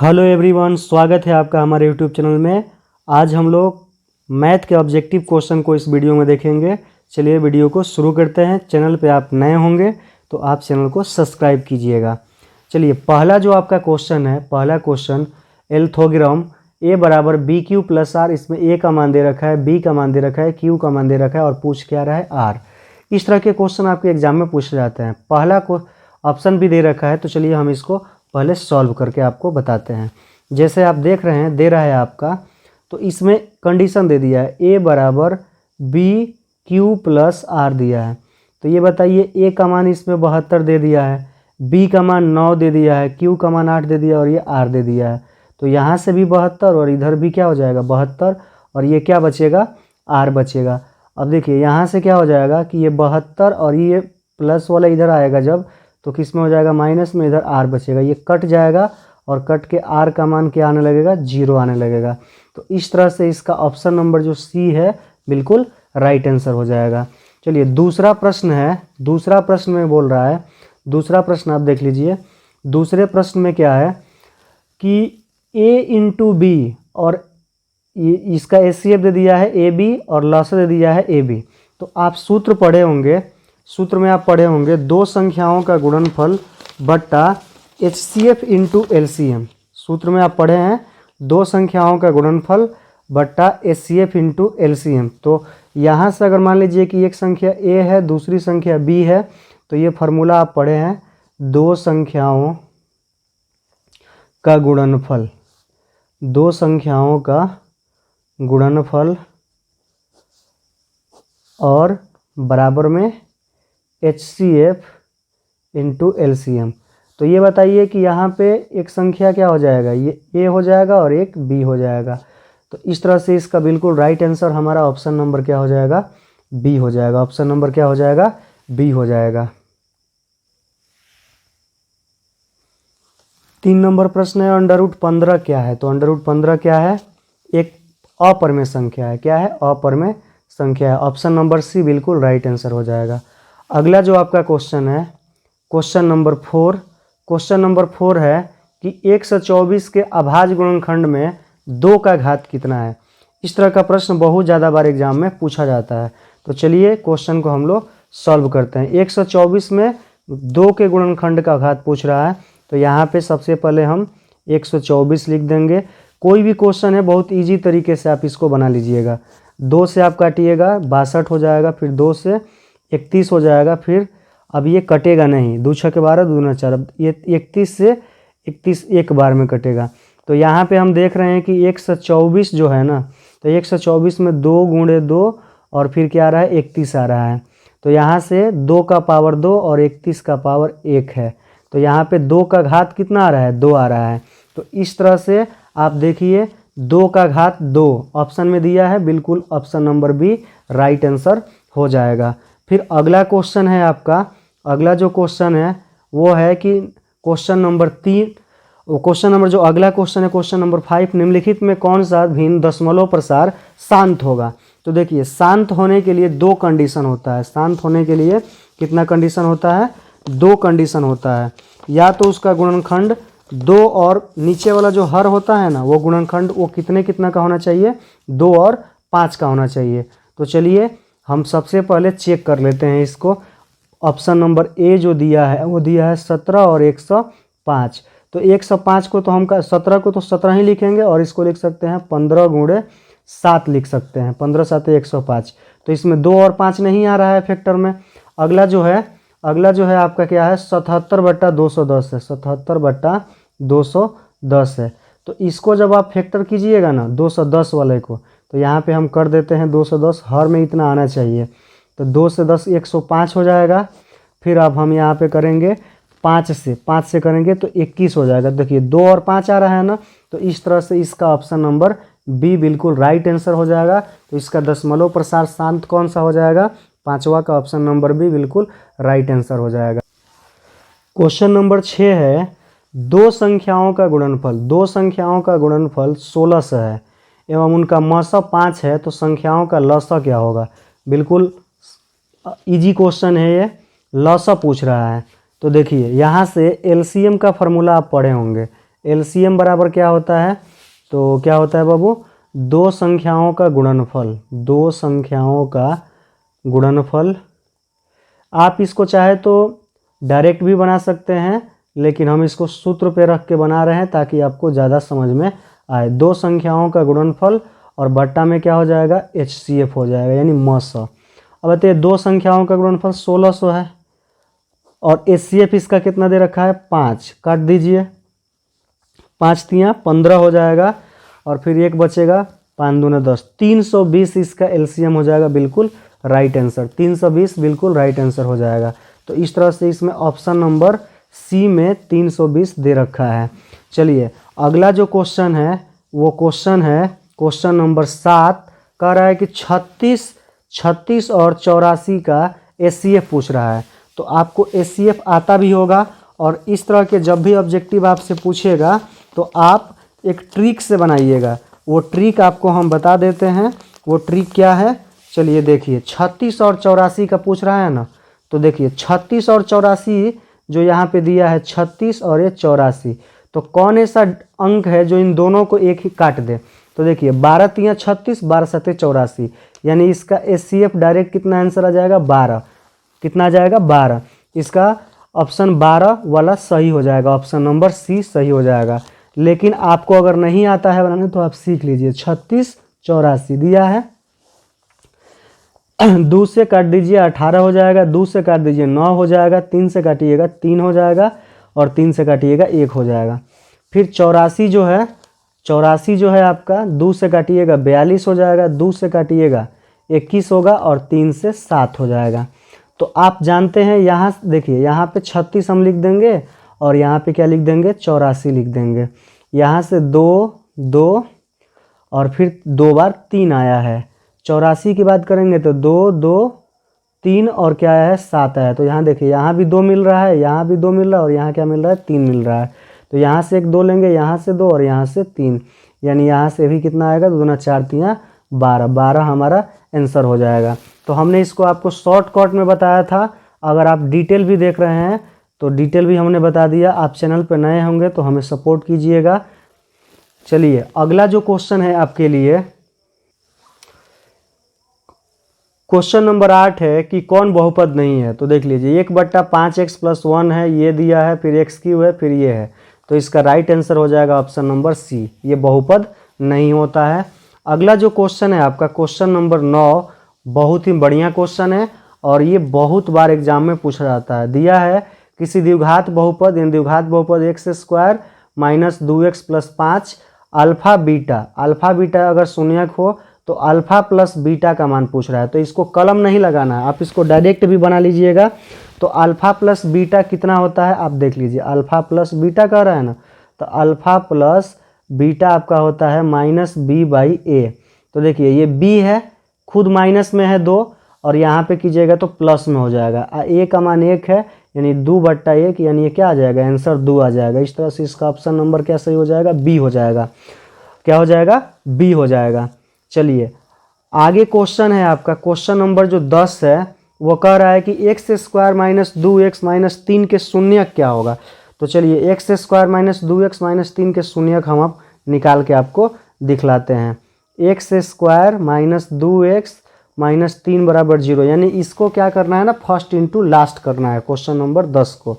Hello everyone, स्वागत है आपका हमारे यूट्यूब चैनल में। आज हम लोग मैथ के ऑब्जेक्टिव क्वेश्चन को इस वीडियो में देखेंगे। चलिए वीडियो को शुरू करते हैं। चैनल पे आप नए होंगे तो आप चैनल को सब्सक्राइब कीजिएगा। चलिए पहला जो आपका क्वेश्चन है, पहला क्वेश्चन एल्थोग्राम a बराबर बी क्यू प्लस आर। इसमें a का मान दे रखा है, b का मान दे रखा है, q का मान दे रखा है और पूछ क्या रहा है r। इस तरह के क्वेश्चन आपके एग्जाम में पूछे जाते हैं। पहला को ऑप्शन भी दे रखा है, तो चलिए हम इसको पहले सॉल्व करके आपको बताते हैं। जैसे आप देख रहे हैं, दे रहा है आपका, तो इसमें कंडीशन दे दिया है a बराबर बी क्यू प्लस आर दिया है। तो ये बताइए a का मान इसमें 72 दे दिया है, b का मान 9 दे दिया है, q का मान 8 दे दिया और ये r दे दिया है। तो यहाँ से भी 72 और इधर भी क्या हो जाएगा 72 और ये क्या बचेगा r बचेगा। अब देखिए यहाँ से क्या हो जाएगा कि ये 72 और ये प्लस वाला इधर आएगा जब, तो किस में हो जाएगा माइनस में, इधर r बचेगा। ये कट जाएगा और कट के r का मान क्या आने लगेगा 0 आने लगेगा। तो इस तरह से इसका ऑप्शन नंबर जो सी है बिल्कुल राइट आंसर हो जाएगा। चलिए दूसरा प्रश्न है, दूसरा प्रश्न में बोल रहा है, दूसरा प्रश्न आप देख लीजिए। दूसरे प्रश्न में क्या है कि a इंटू बी और इसका HCF दे दिया है AB और लॉस दे दिया है AB। तो आप सूत्र पढ़े होंगे, सूत्र में आप पढ़े होंगे दो संख्याओं का गुणनफल बट्टा HCF इंटू LCM। सूत्र में आप पढ़े हैं दो संख्याओं का गुणनफल बट्टा HCF इंटू LCM। तो यहाँ से अगर मान लीजिए कि एक संख्या A है, दूसरी संख्या B है, तो ये फार्मूला आप पढ़े हैं दो संख्याओं का गुणनफल, दो संख्याओं का गुणनफल और बराबर में HCF इंटू LCM। तो ये बताइए कि यहाँ पे एक संख्या क्या हो जाएगा, ये A हो जाएगा और एक B हो जाएगा। तो इस तरह से इसका बिल्कुल राइट आंसर हमारा ऑप्शन नंबर क्या हो जाएगा B हो जाएगा। ऑप्शन नंबर क्या हो जाएगा B हो जाएगा। 3 नंबर प्रश्न है √15 क्या है। तो √15 क्या है, एक अपरिमेय संख्या है। क्या है, अपरिमेय संख्या है। ऑप्शन नंबर सी बिल्कुल राइट आंसर हो जाएगा। अगला जो आपका क्वेश्चन है क्वेश्चन नंबर 4। क्वेश्चन नंबर 4 है कि 124 के अभाज्य गुणनखंड में 2 का घात कितना है। इस तरह का प्रश्न बहुत ज़्यादा बार एग्जाम में पूछा जाता है। तो चलिए क्वेश्चन को हम लोग सॉल्व करते हैं। 124 में 2 के गुणनखंड का घात पूछ रहा है। तो यहाँ पे सबसे पहले हम 124 लिख देंगे। कोई भी क्वेश्चन है बहुत ईजी तरीके से आप इसको बना लीजिएगा। 2 से आप काटिएगा 62 हो जाएगा, फिर 2 से 31 हो जाएगा, फिर अब ये कटेगा नहीं, 2 6 के 12 2 9 4, अब ये 31 से 31 एक बार में कटेगा। तो यहाँ पे हम देख रहे हैं कि 124 जो है ना, तो 124 में 2 गुणे 2 और फिर क्या आ रहा है 31 आ रहा है। तो यहाँ से 2 का पावर 2 और 31 का पावर 1 है। तो यहाँ पे 2 का घात कितना आ रहा है 2 आ रहा है। तो इस तरह से आप देखिए 2 का घात 2 ऑप्शन में दिया है, बिल्कुल option number B right answer हो जाएगा। फिर अगला क्वेश्चन है आपका, अगला जो क्वेश्चन है वो है कि क्वेश्चन नंबर 3, क्वेश्चन नंबर जो अगला क्वेश्चन है क्वेश्चन नंबर 5, निम्नलिखित में कौन सा भिन्न दशमलव प्रसार शांत होगा। तो देखिए शांत होने के लिए 2 कंडीशन होता है। शांत होने के लिए कितना कंडीशन होता है 2 कंडीशन होता है। या तो उसका गुणनखंड 2 और नीचे वाला जो हर होता है ना वो गुणनखंड वो कितना का होना चाहिए 2 और 5 का होना चाहिए। तो चलिए हम सबसे पहले चेक कर लेते हैं इसको। ऑप्शन नंबर ए जो दिया है वो दिया है 17 और 105। तो 105 को तो हम 17 को तो 17 ही लिखेंगे और इसको लिख सकते हैं 15 गुणे 7 लिख सकते हैं, 15 7 105। तो इसमें 2 और 5 नहीं आ रहा है फैक्टर में। अगला जो है आपका क्या है 77 बट्टा 210 है, 77 बट्टा 210 है। तो इसको जब आप फैक्टर कीजिएगा ना 210 वाले को, तो यहाँ पे हम कर देते हैं 210, हर में इतना आना चाहिए। तो 2 से 10 105 हो जाएगा। फिर अब हम यहाँ पे करेंगे 5 से करेंगे तो 21 हो जाएगा। देखिए 2 और 5 आ रहा है ना, तो इस तरह से इसका ऑप्शन नंबर बी बिल्कुल राइट आंसर हो जाएगा। तो इसका दशमलव प्रसार शांत कौन सा हो जाएगा, 5वां का ऑप्शन नंबर बी बिल्कुल राइट आंसर हो जाएगा। क्वेश्चन नंबर 6 है दो संख्याओं का गुणनफल, दो संख्याओं का गुणनफल 16 है एवं उनका मसा 5 है, तो संख्याओं का लसा क्या होगा। बिल्कुल इजी क्वेश्चन है ये, लसा पूछ रहा है। तो देखिए यहाँ से एलसीएम का फार्मूला आप पढ़े होंगे। एलसीएम बराबर क्या होता है, तो क्या होता है बाबू, दो संख्याओं का गुणनफल, दो संख्याओं का गुणनफल। आप इसको चाहे तो डायरेक्ट भी बना सकते हैं, लेकिन हम इसको सूत्र पे रख के बना रहे हैं ताकि आपको ज़्यादा समझ में आए। दो संख्याओं का गुणनफल और बट्टा में क्या हो जाएगा, HCF हो जाएगा, यानी मस। अब बताइए दो संख्याओं का गुणनफल 1600 है और HCF इसका कितना दे रखा है, 5। काट दीजिए, 5 तियाँ 15 हो जाएगा और फिर एक बचेगा, 5 दूना 10, 320 इसका LCM हो जाएगा। बिल्कुल राइट आंसर, 320 बिल्कुल राइट आंसर हो जाएगा। तो इस तरह से इसमें ऑप्शन नंबर सी में 320 दे रखा है। चलिए अगला जो क्वेश्चन है वो क्वेश्चन है क्वेश्चन नंबर 7। कह रहा है कि 36 और 84 का HCF पूछ रहा है। तो आपको HCF आता भी होगा और इस तरह के जब भी ऑब्जेक्टिव आपसे पूछेगा तो आप एक ट्रिक से बनाइएगा। वो ट्रिक आपको हम बता देते हैं, वो ट्रिक क्या है, चलिए देखिए। 36 और 84 का पूछ रहा है ना, तो देखिए 36 और 84 जो यहाँ पे दिया है 36 और ये 84, तो कौन ऐसा अंक है जो इन दोनों को एक ही काट दे। तो देखिए 12 तियाँ 36, 12 सत्ते 84, यानी इसका HCF डायरेक्ट कितना आंसर आ जाएगा, 12। कितना आ जाएगा, 12। इसका ऑप्शन 12 वाला सही हो जाएगा, ऑप्शन नंबर सी सही हो जाएगा। लेकिन आपको अगर नहीं आता है बनाने तो आप सीख लीजिए। 36 84 दिया है, 2 से काट दीजिए 18 हो जाएगा, 2 से काट दीजिए 9 हो जाएगा, 3 से काटिएगा 3 हो जाएगा और 3 से काटिएगा 1 हो जाएगा। फिर 84 जो है आपका 2 से काटिएगा 42 हो जाएगा, 2 से काटिएगा 21 होगा और 3 से 7 हो जाएगा। तो आप जानते हैं यहाँ देखिए, यहाँ पे 36 हम लिख देंगे और यहाँ पे क्या लिख देंगे, 84 लिख देंगे। यहाँ से 2 2 और फिर 2 बार 3 आया है। 84 की बात करेंगे तो 2 2 3 और क्या आया है, 7 आया है। तो यहाँ देखिए, यहाँ भी 2 मिल रहा है, यहाँ भी 2 मिल रहा है और यहाँ क्या मिल रहा है, 3 मिल रहा है। तो यहाँ से एक 2 लेंगे, यहाँ से 2 और यहाँ से 3, यानी यहाँ से भी कितना आएगा, 2 दूना 4 तियाँ 12, 12 हमारा आंसर हो जाएगा। तो हमने इसको आपको शॉर्टकट में बताया था। अगर आप डिटेल भी देख रहे हैं तो डिटेल भी हमने बता दिया। आप चैनल पर नए होंगे तो हमें सपोर्ट कीजिएगा। चलिए अगला जो क्वेश्चन है आपके लिए, क्वेश्चन नंबर 8 है कि कौन बहुपद नहीं है। तो देख लीजिए, 1/5x + 1 है, ये दिया है, फिर x³ है, फिर ये है। तो इसका राइट आंसर हो जाएगा ऑप्शन नंबर सी, ये बहुपद नहीं होता है। अगला जो क्वेश्चन है आपका क्वेश्चन नंबर 9, बहुत ही बढ़िया क्वेश्चन है और ये बहुत बार एग्जाम में पूछा जाता है। दिया है किसी द्विघात बहुपद, इन द्विघात बहुपद x² - 2x + 5 अल्फा बीटा अगर शून्यक हो तो अल्फा प्लस बीटा का मान पूछ रहा है। तो इसको कलम नहीं लगाना है, आप इसको डायरेक्ट भी बना लीजिएगा। तो अल्फा प्लस बीटा कितना होता है, आप देख लीजिए। अल्फा प्लस बीटा कह रहा है ना, तो अल्फा प्लस बीटा आपका होता है -b/a। तो देखिए ये b है, खुद माइनस में है 2 और यहाँ पे कीजिएगा तो प्लस में हो जाएगा। a का मान 1 है, यानी 2/1, यानी ये क्या आ जाएगा, आंसर 2 आ जाएगा। इस तरह से इसका ऑप्शन नंबर क्या सही हो जाएगा, बी हो जाएगा। क्या हो जाएगा, बी हो जाएगा। चलिए आगे क्वेश्चन है आपका क्वेश्चन नंबर जो 10 है, वो कह रहा है कि x² - 2x - 3 के शून्यक क्या होगा। तो चलिए x² - 2x - 3 के शून्यक हम अब निकाल के आपको दिखलाते हैं। x² - 2x - 3 = 0, यानी इसको क्या करना है ना, फर्स्ट इंटू लास्ट करना है क्वेश्चन नंबर 10 को।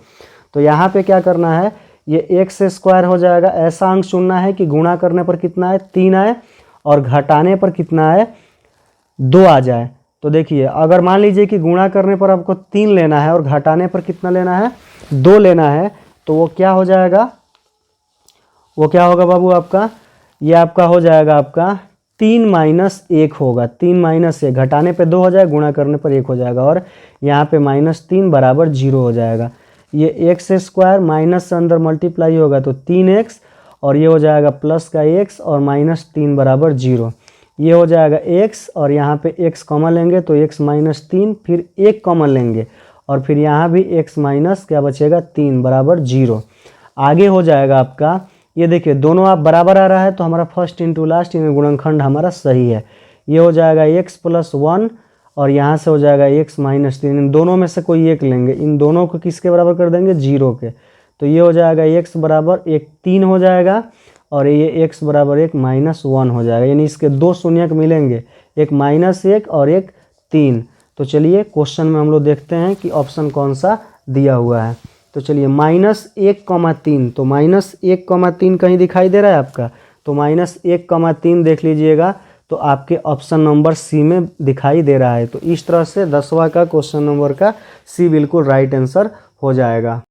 तो यहाँ पे क्या करना है, ये x² हो जाएगा, ऐसा अंक चुनना है कि गुणा करने पर कितना है, 3 आए और घटाने पर कितना है, 2 आ जाए। तो देखिए अगर मान लीजिए कि गुणा करने पर आपको 3 लेना है और घटाने पर कितना लेना है, 2 लेना है, तो वो क्या हो जाएगा, वो क्या होगा बाबू आपका, ये आपका हो जाएगा आपका 3 - 1 होगा। 3 - 1 घटाने पे 2 हो जाएगा, गुणा करने पर 1 हो जाएगा और यहाँ पे -3 = 0 हो जाएगा। ये x² माइनस से अंदर मल्टीप्लाई होगा तो 3x और ये हो जाएगा प्लस का x और -3 = 0। ये हो जाएगा x और यहाँ पे x कॉमन लेंगे तो x - 3, फिर 1 कॉमन लेंगे और फिर यहाँ भी x माइनस क्या बचेगा, 3 = 0। आगे हो जाएगा आपका, ये देखिए दोनों आप बराबर आ रहा है तो हमारा फर्स्ट इंटू लास्ट यानी गुणनखंड हमारा सही है। ये हो जाएगा x + 1 और यहाँ से हो जाएगा x - 3, इन दोनों में से कोई एक लेंगे, इन दोनों को किसके बराबर कर देंगे, 0 के। तो ये हो जाएगा x बराबर 1 3 हो जाएगा, और ये x बराबर 1 -1 हो जाएगा, यानी इसके दो शून्यक मिलेंगे, एक -1 और एक 3। तो चलिए क्वेश्चन में हम लोग देखते हैं कि ऑप्शन कौन सा दिया हुआ है। तो चलिए -1,3, तो -1,3 कहीं दिखाई दे रहा है आपका, तो -1,3 देख लीजिएगा, तो आपके ऑप्शन नंबर सी में दिखाई दे रहा है। तो इस तरह से 10वां का क्वेश्चन नंबर का सी बिल्कुल राइट आंसर हो जाएगा।